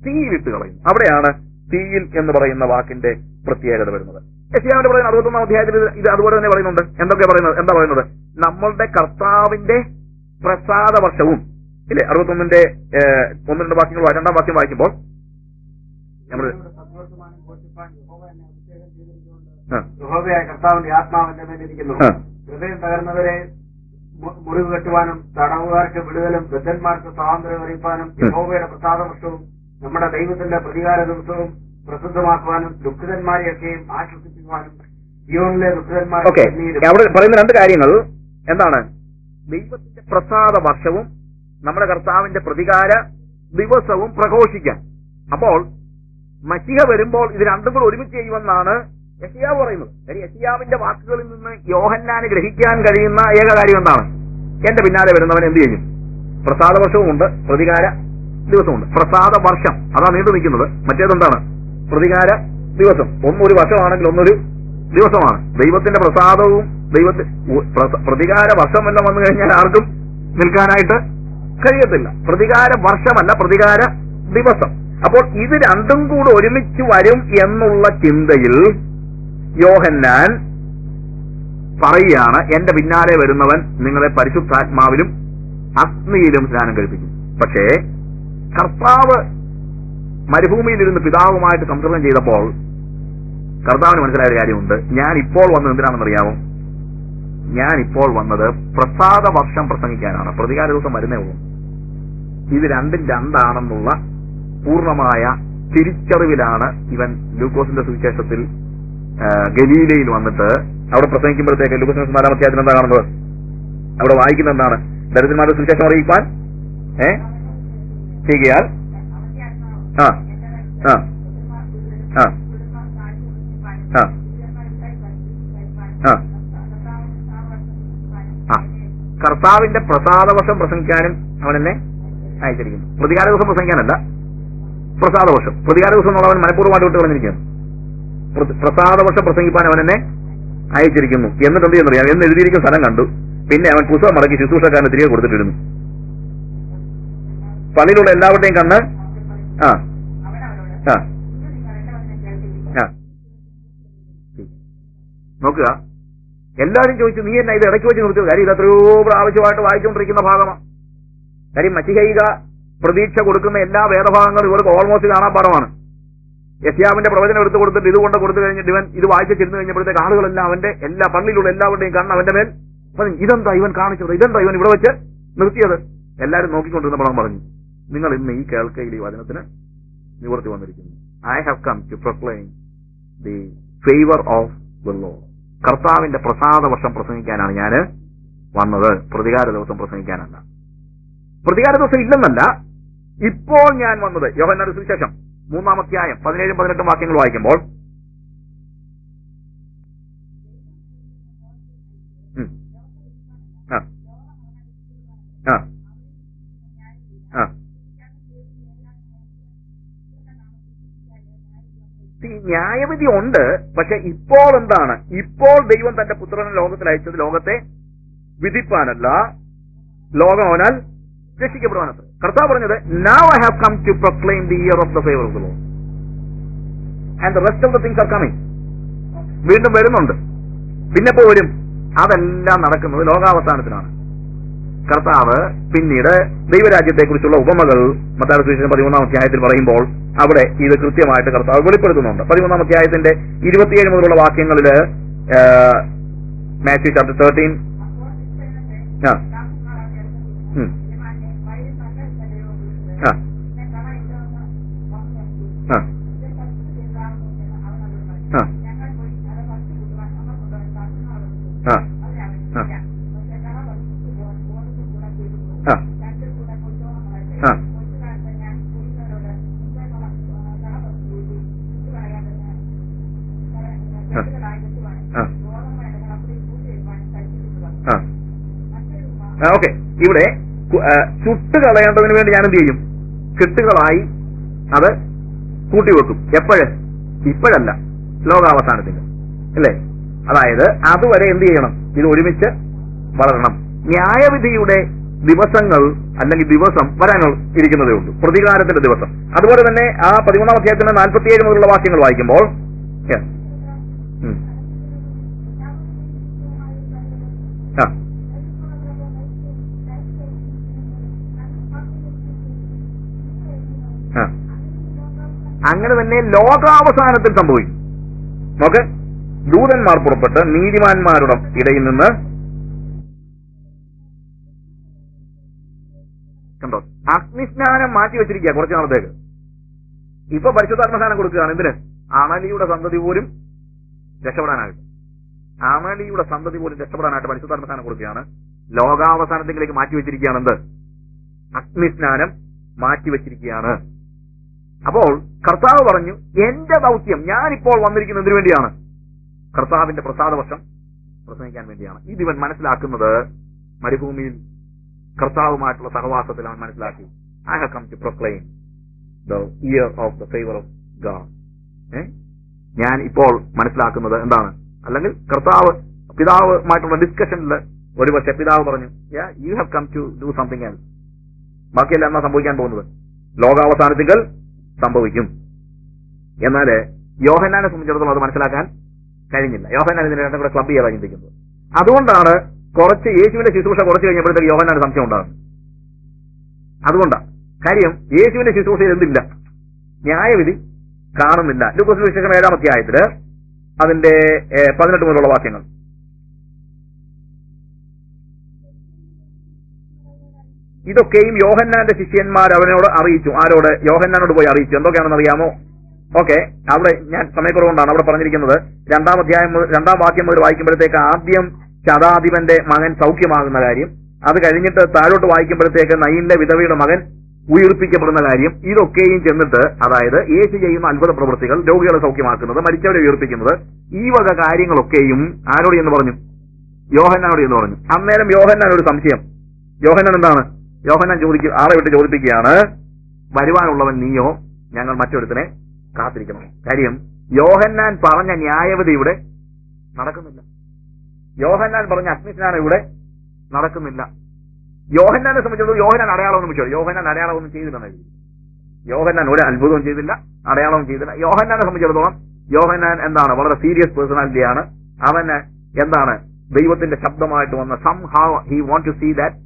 തീയിലിട്ട് കളയും. അവിടെയാണ് തീയിൽ എന്ന് പറയുന്ന വാക്കിന്റെ പ്രത്യേകത വരുന്നത്. യെശയ്യാവിന്റെ പറയുന്ന 61-ാം അധ്യായത്തിൽ ഇത് അതുപോലെ തന്നെ പറയുന്നുണ്ട്. എന്തൊക്കെ പറയുന്നത്? എന്താ പറയുന്നത്? നമ്മളുടെ കർത്താവിന്റെ പ്രസാദ വർഷവും ഇല്ലേ, 61-ന്റെ 1-2 വാക്യങ്ങൾ 2-ാം വാക്യം വായിക്കുമ്പോൾ നമ്മൾ യഹോവയായ കർത്താവിന്റെ ആത്മാവിന്റെ മേലിരിക്കുന്നു. ഹൃദയം തകർന്നവരെ മുറിവ് കെട്ടുവാനും തടവുകാർക്ക് വിടുതലും ബദ്ധന്മാർക്ക് സ്വാതന്ത്ര്യം അറിയിപ്പാനും യഹോവയുടെ പ്രസാദ വർഷവും നമ്മുടെ ദൈവത്തിന്റെ പ്രതികാര ദിവസവും പ്രസിദ്ധമാക്കുവാനും ദുഃഖിതന്മാരെയൊക്കെയും ആശ്വസിപ്പിക്കുവാനും ജീവനിലെ ദുഃഖിതന്മാരെ. അവിടെ പറയുന്ന 2 കാര്യങ്ങൾ എന്താണ്? ദൈവത്തിന്റെ പ്രസാദ വർഷവും നമ്മുടെ കർത്താവിന്റെ പ്രതികാര ദിവസവും പ്രഘോഷിക്കാൻ. അപ്പോൾ മശിഹ വരുമ്പോൾ ഇത് രണ്ടും കൂടെ ഒരുമിച്ച് ചെയ്യുമെന്നാണ് യെശയ്യാവ് പറയുന്നത്. യെശയ്യാവിന്റെ വാക്കുകളിൽ നിന്ന് യോഹന്നാന് ഗ്രഹിക്കാൻ കഴിയുന്ന ഏക കാര്യം എന്താണ്? എന്റെ പിന്നാലെ വരുന്നവൻ എന്ത് ചെയ്യും? പ്രസാദ വർഷവുമുണ്ട്, പ്രതികാര ദിവസമുണ്ട്. പ്രസാദ വർഷം അതാ നീണ്ടു നിൽക്കുന്നത്. മറ്റേതെന്താണ്? പ്രതികാര ദിവസം. ഒന്നൊരു വർഷമാണെങ്കിൽ ഒന്നൊരു ദിവസമാണ്. ദൈവത്തിന്റെ പ്രസാദവും പ്രതികാര വർഷമെല്ലാം വന്നു കഴിഞ്ഞാൽ ആർക്കും നിൽക്കാനായിട്ട് കഴിയത്തില്ല. പ്രതികാര വർഷമല്ല, പ്രതികാര ദിവസം. അപ്പോൾ ഇത് രണ്ടും കൂടെ ഒരുമിച്ച് വരും എന്നുള്ള ചിന്തയിൽ യോഹന്നാൻ പറയുകയാണ്, എന്റെ പിന്നാലെ വരുന്നവൻ നിങ്ങളെ പരിശുദ്ധാത്മാവിലും അഗ്നിയിലും സ്നാനം കഴിപ്പിക്കും. പക്ഷേ കർത്താവ് മരുഭൂമിയിലിരുന്ന് പിതാവുമായിട്ട് സംസർഗം ചെയ്തപ്പോൾ കർത്താവിന് മനസ്സിലായ കാര്യമുണ്ട്. ഞാൻ ഇപ്പോൾ വന്നത് എന്തിനാണെന്നറിയാമോ? ഞാൻ ഇപ്പോൾ വന്നത് പ്രസാദ വർഷം പ്രസംഗിക്കാനാണ്. പ്രതികാര ദിവസം വരുന്നേ ഉള്ളൂ. ഇത് രണ്ടും രണ്ടാണെന്നുള്ള പൂർണ്ണമായ തിരിച്ചറിവിലാണ് ഇവൻ ലൂക്കോസിന്റെ സുവിശേഷത്തിൽ ഗലീലയിൽ വന്നിട്ട് അവിടെ പ്രസംഗിക്കുമ്പോഴത്തേക്ക് ലൂക്കോസിന്റെ 4-ാം അധ്യായത്തിൽ എന്താ കാണുന്നത്? അവിടെ വായിക്കുന്ന എന്താണ്? ദരിദ്രന്മാരുടെ സുവിശേഷം അറിയിക്കാൻ ചെയ്യാൽ കർത്താവിന്റെ പ്രസാദ വർഷം പ്രസംഗിക്കാനും അവനെന്നെ അയച്ചിരിക്കുന്നു. പ്രതികാര ദിവസം പ്രസംഗിക്കാനല്ല, പ്രസാദ വർഷം. പ്രതികാര ദിവസം എന്നുള്ളവൻ മനഃപൂർവ്വമായിട്ട് വിട്ട് കളഞ്ഞിരിക്കുകയാണ്. പ്രസാദ വർഷം പ്രസംഗിപ്പാൻ അവനെന്നെ അയച്ചിരിക്കുന്നു. എന്നിട്ട് എന്ത് ചെയ്യുന്നറിയാം? എന്ന് എഴുതിയിരിക്കുന്ന സ്ഥലം കണ്ടു. പിന്നെ അവൻ പുസ്തകം മടക്കി ശുശ്രൂഷക്കാരന് തിരികെ കൊടുത്തിട്ടിരുന്നു. പള്ളിയിലുള്ള എല്ലാവരുടെയും കണ്ണ് നോക്കുക. എല്ലാവരും ചോദിച്ചു, നീ എന്നാ ഇത് ഇടയ്ക്ക് വെച്ച് നിർത്തിയത്? കാര്യം ഇത് എത്രയോ പ്രാവശ്യമായിട്ട് വായിച്ചുകൊണ്ടിരിക്കുന്ന ഭാഗമാണ്. കാര്യം മശിഹൈക പ്രതീക്ഷ കൊടുക്കുന്ന എല്ലാ വേദഭാഗങ്ങളും ഇവർക്ക് ഓൾമോസ്റ്റ് കാണാപ്പാടമാണ്. യെശയ്യാവിന്റെ പ്രവചനം എടുത്തു കൊടുത്തിട്ട് ഇതുകൊണ്ട് കൊടുത്തു കഴിഞ്ഞിട്ട് ഇവൻ ഇത് വായിച്ചിരുന്നു കഴിഞ്ഞപ്പോഴത്തേക്ക് ആളുകളെല്ലാം അവന്റെ എല്ലാ പള്ളിയിലുള്ള എല്ലാവരുടെയും കണ്ണ് അവന്റെ മേൽ പറഞ്ഞു, ഇതെന്താ ഇവൻ കാണിച്ചത്? ഇതെന്താ ഇവൻ ഇവിടെ വെച്ച് നിർത്തിയത്? എല്ലാവരും നോക്കിക്കൊണ്ടിരുന്നപ്പോൾ പറഞ്ഞു, നിങ്ങൾ ഇന്ന് ഈ കേൾക്കയിൽ ഈ വചനത്തിന് നിവൃത്തി വന്നിരിക്കുന്നു. I have come to proclaim the favour of the Lord. കർത്താവിന്റെ പ്രസാദ വർഷം പ്രസംഗിക്കാനാണ് ഞാൻ വന്നത്, പ്രതികാര ദിവസം പ്രസംഗിക്കാനല്ല. പ്രതികാര ദിവസം ഇല്ലെന്നല്ല, ഇപ്പോൾ ഞാൻ വന്നത്. യോഹന്നാന്റെ സുവിശേഷം 3-ാം അധ്യായം 17-18 വാക്യങ്ങൾ വായിക്കുമ്പോൾ ന്യായവിധി ഉണ്ട്. പക്ഷെ ഇപ്പോൾ എന്താണ്? ഇപ്പോൾ ദൈവം തന്റെ പുത്രനെ ലോകത്തിൽ അയച്ചത് ലോകത്തെ വിധിപ്പാനല്ല, ലോകം അവനാൽ രക്ഷിക്കപ്പെടുവാനത്ര. കർത്താവ് പറഞ്ഞത്, now I have come to proclaim the year of the favor of the Lord and the rest of the things are coming. വീണ്ടും വരുന്നുണ്ട്. പിന്നെ വരും. അതെല്ലാം നടക്കുന്നത് ലോകാവസാനത്തിനാണ്. കർത്താവ് പിന്നീട് ദൈവരാജ്യത്തെക്കുറിച്ചുള്ള ഉപമകൾ മത്തായിയുടെ സുവിശേഷം 13-ാം അധ്യായത്തിൽ പറയുമ്പോൾ അവിടെ ഇത് കൃത്യമായിട്ട് കർത്താവ് വെളിപ്പെടുത്തുന്നുണ്ട്. 13-ാം അധ്യായത്തിന്റെ 27 മുതലുള്ള വാക്യങ്ങളില് മാത്യു ചാപ്റ്റർ 13 ഓക്കെ. ഇവിടെ ചുട്ട് കളയേണ്ടതിന് വേണ്ടി ഞാൻ എന്ത് ചെയ്യും? കെട്ടുകളായി അത് കൂട്ടിവെക്കും. എപ്പോഴ്? ഇപ്പോഴല്ല, ലോകാവസാനത്തിന് അല്ലേ? അതായത് അതുവരെ എന്ത് ചെയ്യണം? ഇത് ഒരുമിച്ച് വളരണം. ന്യായവിധിയുടെ ദിവസങ്ങൾ അല്ലെങ്കിൽ ദിവസം ഇരിക്കുന്നതേ ഉള്ളൂ, പ്രതികാരത്തിന്റെ ദിവസം. അതുപോലെ തന്നെ ആ 13-ാം അധ്യായത്തിന്റെ 47 മുതലുള്ള വാക്യങ്ങൾ വായിക്കുമ്പോൾ അങ്ങനെ തന്നെ ലോകാവസാനത്തിൽ സംഭവിക്കും. നോക്ക്, ദൂതന്മാർ പുറപ്പെട്ട് നീതിമാന്മാരുടെ ഇടയിൽ നിന്ന് കണ്ടോ അഗ്നിസ്നാനം മാറ്റി വെച്ചിരിക്കുക കുറച്ചു നാളത്തേക്ക്. ഇപ്പൊ പരിശുദ്ധാത്മസ്നാനം കൊടുക്കുകയാണ്. എന്തിന്? അമലിയുടെ സന്തതി പോലും രക്ഷപ്പെടാനായിട്ട്, അമലിയുടെ സന്തതി പോലും രക്ഷപ്പെടാനായിട്ട് പരിശുദ്ധാത്മസ്നാനം കൊടുക്കുകയാണ്. ലോകാവസാനത്തിലേക്ക് മാറ്റി വെച്ചിരിക്കുകയാണ്. എന്ത്? അഗ്നിസ്നാനം മാറ്റി വെച്ചിരിക്കുകയാണ്. അപ്പോൾ കർത്താവ് പറഞ്ഞു, എന്റെ ദൗത്യം, ഞാനിപ്പോൾ വന്നിരിക്കുന്നതിന് വേണ്ടിയാണ്, കർത്താവിന്റെ പ്രസാദവർഷം പ്രസംഗിക്കാൻ വേണ്ടിയാണ്. ഇതിവൻ മനസ്സിലാക്കുന്നത് മരുഭൂമിയിൽ കർത്താവുമായിട്ടുള്ള സഹവാസത്തിൽ അവൻ മനസ്സിലാക്കി. I have come to proclaim the year of the favour of God. ഞാൻ ഇപ്പോൾ മനസ്സിലാക്കുന്നത് എന്താണ്? അല്ലെങ്കിൽ പിതാവുമായിട്ടുള്ള ഡിസ്കഷനിൽ ഒരുപക്ഷെ പിതാവ് പറഞ്ഞു, you have come to do something else. ബാക്കിയെല്ലാം എന്നാ സംഭവിക്കാൻ പോകുന്നത്? ലോകാവസാനത്തിൽ സംഭവിക്കും. എന്നാൽ യോഹന്നാനെ സംബന്ധിച്ചിടത്തോളം അത് മനസ്സിലാക്കാൻ കഴിഞ്ഞില്ല. യോഹന്നാൻ ഇതിനെ രണ്ടും കൂടെ ക്ലബ് ചെയ്യാൻ ചിന്തിക്കുന്നത്. അതുകൊണ്ടാണ് കുറച്ച് യേശുവിന്റെ ശുശ്രൂഷ കുറച്ച് കഴിഞ്ഞപ്പോഴത്തേക്ക് യോഹന്നാന് സംശയം ഉണ്ടാകുന്നത്. അതുകൊണ്ടാണ് കാര്യം, യേശുവിന്റെ ശുശ്രൂഷയിൽ എന്തില്ല? ന്യായവിധി കാണുന്നില്ല. ലൂക്കോസ് സുവിശേഷം 7-ാം അധ്യായത്തില് അതിന്റെ 18 മുതലുള്ള വാക്യങ്ങൾ. ഇതൊക്കെയും യോഹന്നാന്റെ ശിഷ്യന്മാർ അവനോട് അറിയിച്ചു. ആരോട്? യോഹന്നാനോട് പോയി അറിയിച്ചു. എന്തൊക്കെയാണെന്ന് അറിയാമോ? ഓക്കെ, അവിടെ ഞാൻ സമയക്കുറവുകൊണ്ടാണ് അവിടെ പറഞ്ഞിരിക്കുന്നത്. 2-ാം വാക്യം മുതൽ വായിക്കുമ്പോഴത്തേക്ക് ആദ്യം ശതാധിപന്റെ മകൻ സൗഖ്യമാകുന്ന കാര്യം, അത് കഴിഞ്ഞിട്ട് താഴോട്ട് വായിക്കുമ്പോഴത്തേക്ക് നയിന്റെ വിധവയുടെ മകൻ ഉയർപ്പിക്കപ്പെടുന്ന കാര്യം. ഇതൊക്കെയും ചെന്നിട്ട്, അതായത് യേശു ചെയ്യുന്ന അത്ഭുത പ്രവൃത്തികൾ, രോഗികളെ സൗഖ്യമാക്കുന്നത്, മരിച്ചവരെ ഉയർപ്പിക്കുന്നത്, ഈ വക കാര്യങ്ങളൊക്കെയും ആരോട് എന്ന് പറഞ്ഞു? യോഹന്നാനോട് എന്ന് പറഞ്ഞു. അന്നേരം യോഹന്നാൻ ഒരു സംശയം. യോഹന്നാൻ എന്താണ്? യോഹന്നാൻ ആളെ വിട്ട് ചോദിപ്പിക്കുകയാണ്, വരുവാനുള്ളവൻ നീയോ, ഞങ്ങൾ മറ്റൊരുത്തനെ കാത്തിരിക്കണം. കാര്യം, യോഹന്നാൻ പറഞ്ഞ ന്യായവിധി ഇവിടെ നടക്കുന്നില്ല. യോഹന്നാൻ പറഞ്ഞ അഗ്നിസ്നാനം ഇവിടെ നടക്കുന്നില്ല. യോഹന്നാനെ സംബന്ധിച്ചിടത്തോളം യോഹന്നാൻ അടയാളമൊന്നും വിഷയം. യോഹന്നാൻ അടയാളമൊന്നും ചെയ്തില്ലെന്ന് എഴുതി. യോഹന്നാൻ ഒരു അത്ഭുതവും ചെയ്തില്ല, അടയാളവും ചെയ്തില്ല. യോഹന്നാനെ സംബന്ധിച്ചിടത്തോളം യോഹന്നാൻ എന്താണ്? വളരെ സീരിയസ് പേഴ്സണാലിറ്റിയാണ്. അവന് എന്താണ്? ദൈവത്തിന്റെ ശബ്ദമായിട്ട് വന്ന somehow he want to see that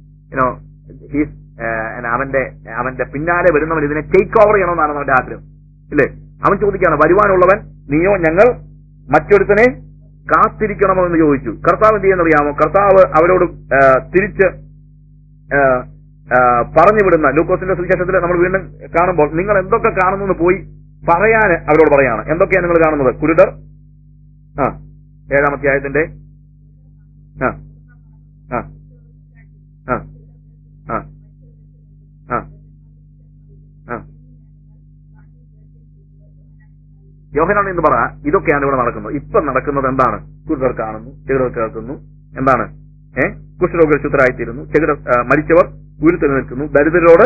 he's അവന്റെ പിന്നാലെ വരുന്നവൻ ഇതിനെ ടേക്ക് ഓവർ ചെയ്യണമെന്നാണ് അവന്റെ ആഗ്രഹം, ഇല്ലേ? അവൻ ചോദിക്കുകയാണ്, വരുവാനുള്ളവൻ നീയോ, ഞങ്ങൾ മറ്റൊരുത്തനെ കാത്തിരിക്കണമോ എന്ന് ചോദിച്ചു. കർത്താവ് എന്ത് ചെയ്യുന്നറിയാമോ? കർത്താവ് അവരോട് തിരിച്ച് പറഞ്ഞു വിടുന്ന ലൂക്കോസിന്റെ സുവിശേഷത്തിൽ നമ്മൾ വീണ്ടും കാണുമ്പോൾ, നിങ്ങൾ എന്തൊക്കെ കാണുന്നു പോയി പറയാൻ അവരോട് പറയാണ്. എന്തൊക്കെയാണ് നിങ്ങൾ കാണുന്നത്? കുരുടർ 7-ാം അധ്യായത്തിന്റെ യോഹന്നാൻ എന്ന് പറ, ഇതൊക്കെയാണ് ഇവിടെ നടക്കുന്നത്. ഇപ്പൊ നടക്കുന്നത് എന്താണ്? കുരുടർ കാണുന്നു, ചെകിടർ കേൾക്കുന്നു. എന്താണ്? കുഷ്ഠരോഗികൾ ശുദ്ധരായിത്തീരുന്നു, മരിച്ചവർ ഉയർത്തെഴുന്നേൽക്കുന്നു, ദരിദ്രരോട്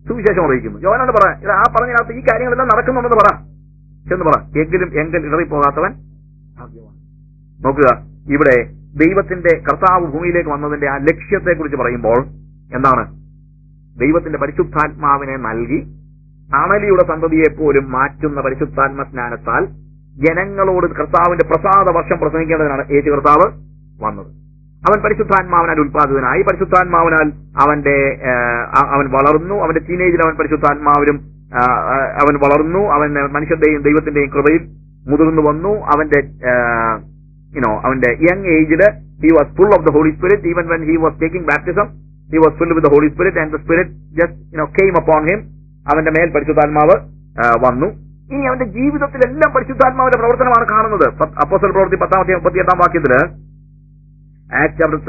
സുവിശേഷം അറിയിക്കുന്നു. യോഹന്നാൻ പറ, ആ പറഞ്ഞതിനകത്ത് ഈ കാര്യങ്ങളെല്ലാം നടക്കുന്നുണ്ടെന്ന് പറ, ചെന്ന് പറ. എങ്കിലും ഇടറിപ്പോകാത്തവൻ ഭാഗ്യവാൻ. നോക്കുക, ഇവിടെ ദൈവത്തിന്റെ കർത്താവ് ഭൂമിയിലേക്ക് വന്നതിന്റെ ആ ലക്ഷ്യത്തെ കുറിച്ച് പറയുമ്പോൾ എന്താണ്? ദൈവത്തിന്റെ പരിശുദ്ധാത്മാവിനെ നൽകി അമലിയുടെ സന്തതിയെ പോലും മാറ്റുന്ന പരിശുദ്ധാത്മ സ്നാനത്താൽ ജനങ്ങളോട് കർത്താവിന്റെ പ്രസാദ വർഷം പ്രസംഗിക്കേണ്ടതിനാണ് യേശു കർത്താവ് വന്നത്. അവൻ പരിശുദ്ധാത്മാവിനാൽ ഉൽപ്പാദിതനായി, പരിശുദ്ധാത്മാവിനാൽ അവൻ വളർന്നു. അവന്റെ ടീനേജിൽ അവൻ പരിശുദ്ധാത്മാവിലും അവൻ വളർന്നു. അവൻ മനുഷ്യന്റെയും ദൈവത്തിന്റെയും കൃപയിൽ മുതിർന്നു വന്നു. അവന്റെ young ഏജില് he was full of the Holy Spirit. Even when he was taking baptism, he was filled with the Holy Spirit, and the Spirit just came upon him. അവന്റെ മേൽ പരിശുദ്ധാത്മാവ് വന്നു. ഇനി അവന്റെ ജീവിതത്തിലെല്ലാം പരിശുദ്ധാത്മാവിന്റെ പ്രവർത്തനമാണ് കാണുന്നത്. അപ്പോസ്തല പ്രവൃത്തി 10-ാം അധ്യായം 38-ാം വാക്യത്തില്, ആക്ട് ചാപ്റ്റർ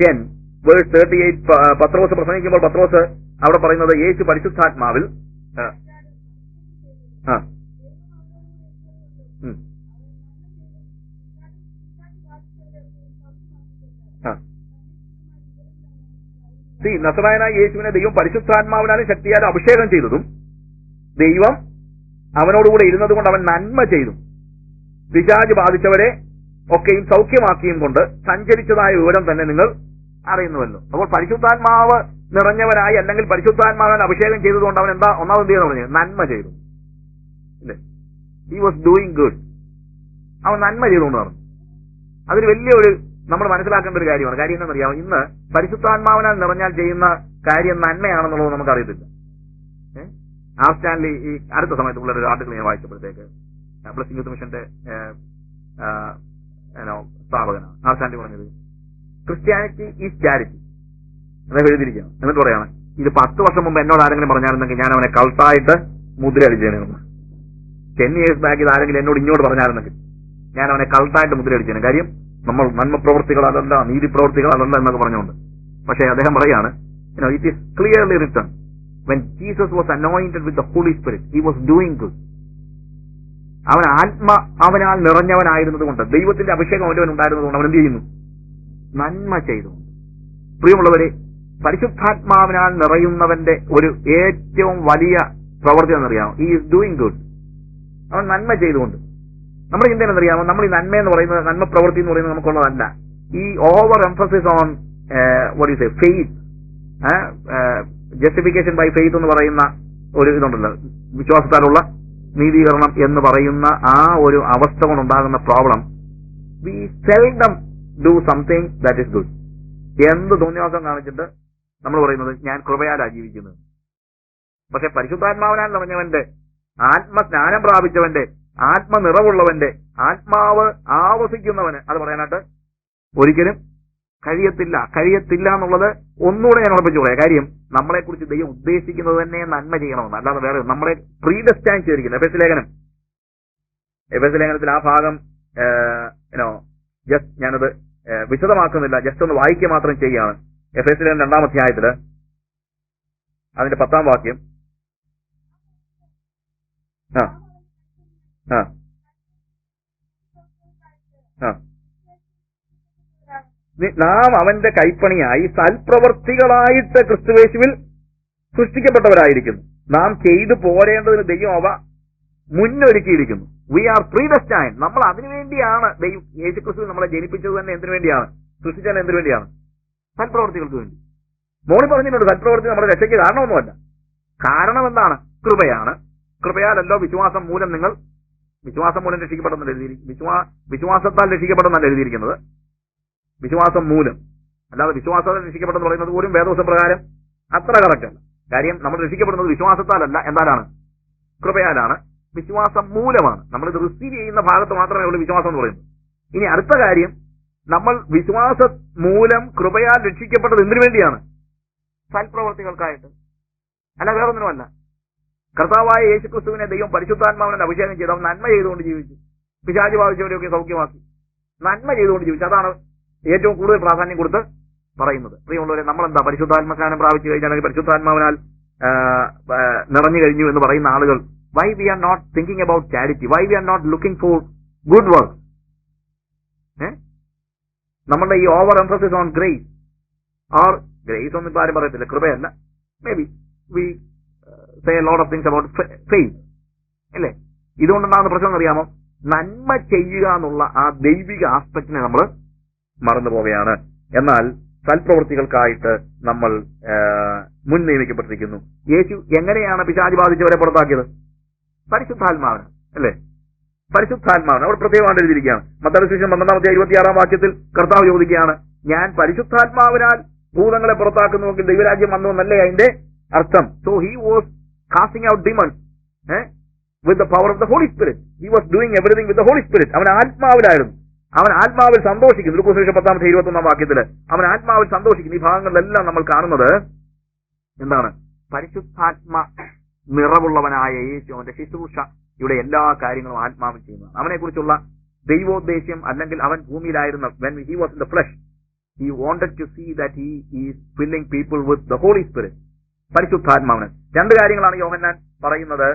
10 വേഴ്സ് 38, പത്രോസ് പ്രസംഗിക്കുമ്പോൾ പത്രോസ് അവിടെ പറയുന്നത് യേശു പരിശുദ്ധാത്മാവിൽ നസറായനായ യേശുവിനെ ദൈവം പരിശുദ്ധാത്മാവിനാലും ശക്തിയാലും അഭിഷേകം ചെയ്തതും, ദൈവം അവനോടുകൂടെ ഇരുന്നത് കൊണ്ട് അവൻ നന്മ ചെയ്തു, പിശാച് ബാധിച്ചവരെ ഒക്കെയും സൗഖ്യമാക്കിയും കൊണ്ട് സഞ്ചരിച്ചതായ വിവരം തന്നെ നിങ്ങൾ അറിയുന്നുവല്ലോ. അപ്പോൾ പരിശുദ്ധാത്മാവ് നിറഞ്ഞവനായി അല്ലെങ്കിൽ പരിശുദ്ധാത്മാവിനെ അഭിഷേകം ചെയ്തതുകൊണ്ട് അവൻ എന്താ ഒന്നാമത് എന്ത് ചെയ്യുന്നു പറഞ്ഞു? നന്മ ചെയ്തു. ഇല്ലേ? He was doing good. അവൻ നന്മ ചെയ്തുകൊണ്ട് പറഞ്ഞു. അതൊരു വലിയൊരു നമ്മൾ മനസ്സിലാക്കേണ്ട ഒരു കാര്യമാണ്. കാര്യം എന്താണെന്നറിയാമോ? ഇന്ന് പരിശുദ്ധാത്മാവിനാൽ നിറഞ്ഞാൽ ചെയ്യുന്ന കാര്യം നന്മയാണെന്നുള്ളത് നമുക്കറിയത്തില്ല. ആർ സ്റ്റാൻലി ഈ അടുത്ത സമയത്ത് ഉള്ള ഒരു ആർട്ടിക്കിൾ ഞാൻ വായിച്ചപ്പോഴത്തേക്ക് ബ്ലെസ്സിംഗ് യൂത്ത് മിഷന്റെ സ്ഥാപകനാണ് ആർ സ്റ്റാൻലി പറഞ്ഞത്, ക്രിസ്ത്യാനിറ്റി ഈസ് ചാരിറ്റി എന്ന് എഴുതിയിരിക്കുകയാണ്. എന്നിട്ട് പറയാണ്, ഇത് 10 വർഷം മുമ്പ് എന്നോട് ആരെങ്കിലും പറഞ്ഞായിരുന്നെങ്കിൽ ഞാൻ അവനെ കൾട്ടായിട്ട് മുദ്ര അടിച്ചേനെ. 10 years ബാക്ക് ഇത് ആരെങ്കിലും എന്നോട് ഇങ്ങോട്ട് പറഞ്ഞായിരുന്നെങ്കിൽ ഞാൻ അവനെ കൾട്ടായിട്ട് മുദ്ര അടിച്ചേനെ. കാര്യം നമ്മൾ നന്മ പ്രവർത്തികൾ അതല്ല, നീതി പ്രവർത്തികൾ അതല്ല എന്നൊക്കെ പറഞ്ഞുകൊണ്ട്. പക്ഷേ അദ്ദേഹം പറയാണ്, it is clearly written when Jesus was anointed with the Holy Spirit, he was doing good. അവനാൽ നിറഞ്ഞവനായിരുന്നത് കൊണ്ട്, ദൈവത്തിന്റെ അഭിഷേകം അവൻ ഉണ്ടായിരുന്നതുകൊണ്ട് അവൻ എന്ത് ചെയ്യുന്നു? നന്മ ചെയ്തു. പ്രിയമുള്ളവരെ, പരിശുദ്ധാത്മാവിനാൽ നിറയുന്നവന്റെ ഒരു ഏറ്റവും വലിയ പ്രവൃത്തി എന്നറിയാമോ? He is doing good. അവൻ നന്മ ചെയ്തുകൊണ്ട്. നമ്മുടെ ചിന്ത എന്നറിയാമോ? നമ്മൾ ഈ നന്മ എന്ന് പറയുന്നത്, നന്മ പ്രവൃത്തി എന്ന് പറയുന്നത് നമുക്കുള്ളതല്ല. ഈ over emphasis on what is a faith, justification by faith എന്ന് പറയുന്ന ഒരു ഇതുണ്ടല്ലോ, വിശ്വാസത്താലുള്ള നീതീകരണം എന്ന് പറയുന്ന ആ ഒരു അവസ്ഥ കൊണ്ടുണ്ടാകുന്ന problem, we seldom do something that is good. എന്ത് തോന്നിയാസം കാണിച്ചിട്ട് നമ്മൾ പറയുന്നത് ഞാൻ കൃപയാലാ ജീവിക്കുന്നത്. പക്ഷെ പരിശുദ്ധാത്മാവിനാൽ നിറഞ്ഞവന്റെ, ആത്മസ്നാനം പ്രാപിച്ചവന്റെ, ആത്മനിറവുള്ളവന്റെ, ആത്മാവ് ആവസിക്കുന്നവന് അത് പറയാനായിട്ട് ഒരിക്കലും കഴിയത്തില്ല എന്നുള്ളത് ഒന്നുകൂടെ ഞാൻ ഉറപ്പിച്ചു പറയാം. കാര്യം നമ്മളെക്കുറിച്ച് ദൈവം ഉദ്ദേശിക്കുന്നത് തന്നെ നന്മ ചെയ്യണമെന്ന്, അല്ലാതെ വേറെ നമ്മളെ പ്രീഡെസ്റ്റൈൻ ചെയ്തിരിക്കുന്നത്. എഫെസ് ലേഖനത്തിൽ ആ ഭാഗം ജസ്റ്റ് ഞാനത് വിശദമാക്കുന്നില്ല, ജസ്റ്റ് ഒന്ന് വായിക്കുക മാത്രം ചെയ്യുകയാണ്. എഫെസ് ലേഖനം 2-ാം അധ്യായത്തില് അതിന്റെ 10-ാം വാക്യം. നാം അവന്റെ കൈപ്പണിയായി സൽപ്രവർത്തികളായിട്ട് ക്രിസ്തുവേശുവിൽ സൃഷ്ടിക്കപ്പെട്ടവരായിരിക്കുന്നു. നാം ചെയ്തു പോരേണ്ടതിന് ദൈവം അവ മുന്നൊരുക്കിയിരിക്കുന്നു. V R പ്രീഡെസ്റ്റൈൻഡ്. നമ്മൾ അതിനുവേണ്ടിയാണ് ദൈവം യേശുക്രിസ്തു നമ്മളെ ജനിപ്പിച്ചത് തന്നെ. എന്തിനു വേണ്ടിയാണ്? സൃഷ്ടിച്ചത് എന്തിനു വേണ്ടിയാണ്? സൽപ്രവർത്തികൾക്ക് വേണ്ടി. മോണി പറഞ്ഞിട്ടുണ്ട്, സൽപ്രവർത്തി നമ്മുടെ രക്ഷയ്ക്ക് കാരണമൊന്നുമല്ല. കാരണം എന്താണ്? കൃപയാണ്. കൃപയാലല്ലോ വിശ്വാസം മൂലം നിങ്ങൾ, വിശ്വാസം മൂലം രക്ഷിക്കപ്പെടുന്നല്ല എഴുതിയിരിക്കുന്നത്, വിശ്വാസത്താൽ രക്ഷിക്കപ്പെടുന്നല്ല എഴുതിയിരിക്കുന്നത്, വിശ്വാസം മൂലം. അല്ലാതെ വിശ്വാസത്താൽ രക്ഷിക്കപ്പെടുന്ന പറയുന്നത് പോലും വേദോസ പ്രകാരം അത്ര കറക്റ്റ് അല്ല. കാര്യം നമ്മൾ രക്ഷിക്കപ്പെടുന്നത് വിശ്വാസത്താലല്ല, എന്താണ്? കൃപയാലാണ്. വിശ്വാസം മൂലമാണ്. നമ്മളിത് റിസീവ് ചെയ്യുന്ന ഭാഗത്ത് മാത്രമേ ഉള്ളൂ വിശ്വാസം എന്ന് പറയുന്നത്. ഇനി അടുത്ത കാര്യം, നമ്മൾ വിശ്വാസ മൂലം കൃപയാൽ രക്ഷിക്കപ്പെട്ടത് എന്തിനു വേണ്ടിയാണ്? സൽപ്രവർത്തികൾക്കായിട്ട്, അല്ല വേറൊന്നിനുമല്ല. കർത്താവായ യേശുക്രിസ്തുവിനെ ദൈവം പരിശുദ്ധാത്മാവിനെ അഭിഷേകം ചെയ്ത് അവൻ നന്മ ചെയ്തുകൊണ്ട് ജീവിച്ചു. പിശാച് ബാധിച്ചവരെയൊക്കെ സൗഖ്യമാക്കി നന്മ ചെയ്തുകൊണ്ട് ജീവിച്ചു. അതാണ് ഏറ്റവും കൂടുതൽ പ്രാധാന്യം കൊടുത്ത് പറയുന്നത്. പ്രിയമുള്ളവരെ, നമ്മളെന്താ പരിശുദ്ധാത്മസ്നാനം പ്രാപിച്ചു കഴിഞ്ഞാൽ, പരിശുദ്ധാത്മാവിനാൽ നിറഞ്ഞു കഴിഞ്ഞു എന്ന് പറയുന്ന ആളുകൾ, why we are not thinking about charity? Why we are not looking for good work? നമ്മളുടെ ഈ over emphasis on grace, or grace ഒന്നും ഇപ്പൊ ആരും പറയത്തില്ല, കൃപയല്ല, maybe we say a lot of things about faith, അല്ലേ? ഇതുകൊണ്ടുണ്ടാകുന്ന പ്രശ്നം അറിയാമോ? നന്മ ചെയ്യുക എന്നുള്ള ആ ദൈവിക ആസ്പെക്റ്റിനെ നമ്മൾ മറന്നു പോവുകയാണ്. എന്നാൽ സൽപ്രവൃത്തികൾക്കായിട്ട് നമ്മൾ മുൻ നിയമിക്കപ്പെട്ടിരിക്കുന്നു. യേശു എങ്ങനെയാണ് പിശാച് ബാധിച്ചവരെ പുറത്താക്കിയത്? പരിശുദ്ധാത്മാവിന്, അല്ലേ? പരിശുദ്ധാത്മാവിന് അവിടെ പ്രത്യേകമായിട്ട് എഴുതിയിരിക്കുകയാണ്. മത്തായി സുവിശേഷം 12-26 വാക്യത്തിൽ കർത്താവ് ചോദിക്കുകയാണ്, ഞാൻ പരിശുദ്ധാത്മാവിനാൽ ഭൂതങ്ങളെ പുറത്താക്കുന്നുവെങ്കിൽ ദൈവരാജ്യം വന്നു എന്നല്ലേ അതിന്റെ അർത്ഥം? So he was casting out demons with the power of the Holy Spirit. He was doing everything with the Holy Spirit. അവൻ ആത്മാവിലായിരുന്നു. അവൻ ആത്മാവിൽ സന്തോഷിക്കുന്നു. ലൂക്കോസ് സുവിശേഷം 10-21 വാക്യത്തില് അവൻ ആത്മാവിൽ സന്തോഷിക്കുന്നു. ഈ ഭാഗങ്ങളിലെല്ലാം നമ്മൾ കാണുന്നത് എന്താണ്? പരിശുദ്ധാത്മ നിറവുള്ളവനായ യേശുവിന്റെ ശുശ്രൂഷയുടെ എല്ലാ കാര്യങ്ങളും ആത്മാവിൽ ചെയ്യുന്നതാണ്. അവനെക്കുറിച്ചുള്ള ദൈവോദ്ദേശ്യം, അല്ലെങ്കിൽ അവൻ ഭൂമിയിലായിരുന്ന when he was in the flesh, he wanted to see that he is filling people with the Holy Spirit. പരിശുദ്ധാത്മാവിന് 2 കാര്യങ്ങളാണ് യോഹന്നാൻ പറയുന്നത്.